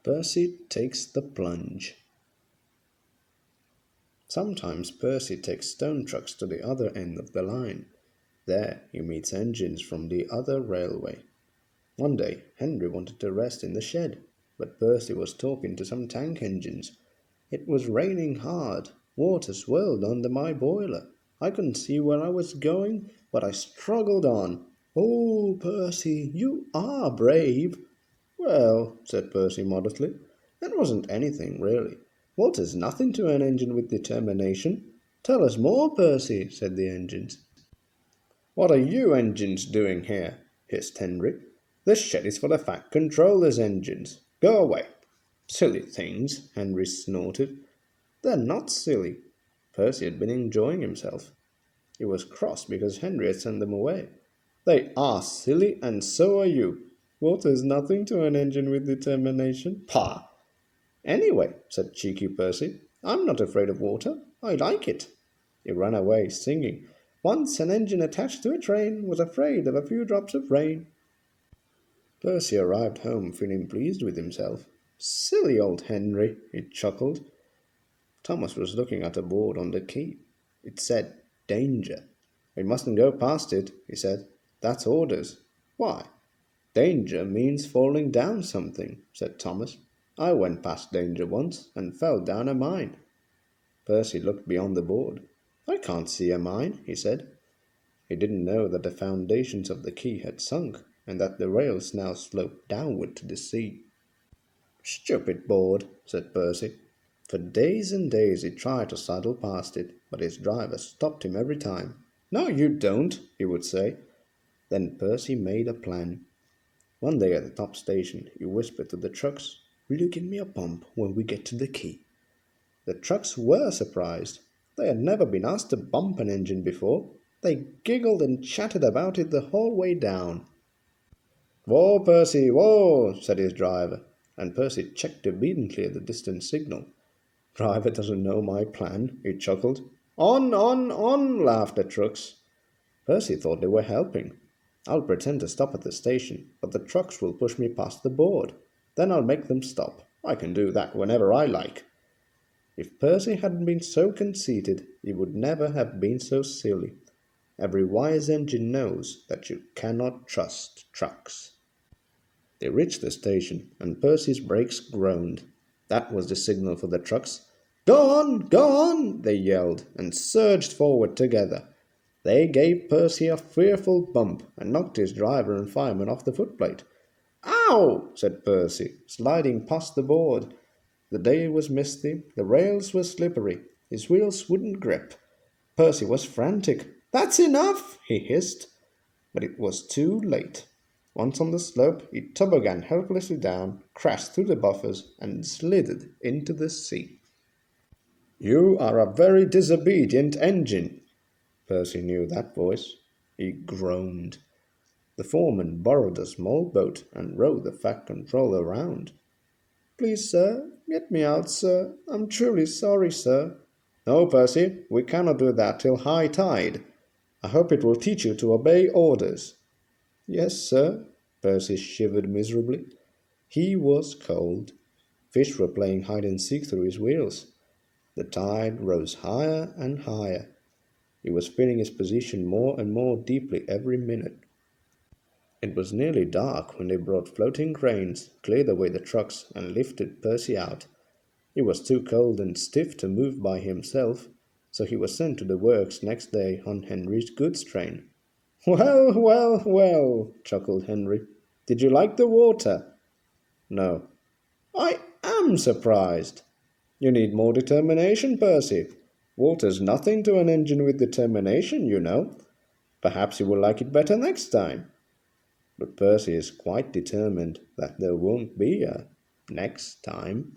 Percy takes the plunge. Sometimes Percy takes stone trucks to the other end of the line. There he meets engines from the other railway. One day Henry wanted to rest in the shed, but Percy was talking to some tank engines. It was raining hard. Water swirled under my boiler. I couldn't see where I was going, but I struggled on. "Oh, Percy, you are brave." "Well," said Percy modestly, "that wasn't anything, really. Water's nothing to an engine with determination." "Tell us more, Percy," said the engines. "What are you engines doing here?" hissed Henry. "This shed is for the Fat Controller's engines. Go away." "Silly things," Henry snorted. "They're not silly." Percy had been enjoying himself. He was cross because Henry had sent them away. "They are silly, and so are you. Water's nothing to an engine with determination. Pah!" "Anyway," said cheeky Percy, "I'm not afraid of water. I like it." He ran away singing, "Once an engine attached to a train was afraid of a few drops of rain." Percy arrived home feeling pleased with himself. "Silly old Henry," he chuckled. Thomas was looking at a board on the quay. It said, "Danger." "We mustn't go past it," he said. "That's orders." "Why?" "Danger means falling down something," said Thomas. "I went past danger once and fell down a mine." Percy looked beyond the board. "I can't see a mine," he said. He didn't know that the foundations of the quay had sunk and that the rails now sloped downward to the sea. "Stupid board," said Percy. For days and days he tried to sidle past it, but his driver stopped him every time. "No, you don't," he would say. Then Percy made a plan. One day at the top station he whispered to the trucks, "Will you give me a bump when we get to the quay?" The trucks were surprised. They had never been asked to bump an engine before. They giggled and chatted about it the whole way down. "Whoa, Percy, whoa," said his driver, and Percy checked obediently at the distant signal. "Driver doesn't know my plan," he chuckled. On," laughed the trucks. Percy thought they were helping. "I'll pretend to stop at the station, but the trucks will push me past the board. Then I'll make them stop. I can do that whenever I like." If Percy hadn't been so conceited, he would never have been so silly. Every wise engine knows that you cannot trust trucks. They reached the station, and Percy's brakes groaned. That was the signal for the trucks. Go on, they yelled, and surged forward together. They gave Percy a fearful bump and knocked his driver and fireman off the footplate. "Ow!" said Percy, sliding past the board. The day was misty, the rails were slippery, his wheels wouldn't grip. Percy was frantic. "That's enough!" he hissed. But it was too late. Once on the slope, he tobogganed helplessly down, crashed through the buffers, and slithered into the sea. "You are a very disobedient engine." Percy knew that voice. He groaned. The foreman borrowed a small boat and rowed the Fat Controller round. "Please, sir, get me out, sir. I'm truly sorry, sir." "No, Percy, we cannot do that till high tide. I hope it will teach you to obey orders." "Yes, sir." Percy shivered miserably. He was cold. Fish were playing hide and seek through his wheels. The tide rose higher and higher. He was feeling his position more and more deeply every minute. It was nearly dark when they brought floating cranes, cleared away the trucks, and lifted Percy out. He was too cold and stiff to move by himself, so he was sent to the works next day on Henry's goods train. Well, chuckled Henry. "Did you like the water?" "No." "I am surprised." "You need more determination, Percy. Water's nothing to an engine with determination, you know. Perhaps you will like it better next time." But Percy is quite determined that there won't be a next time.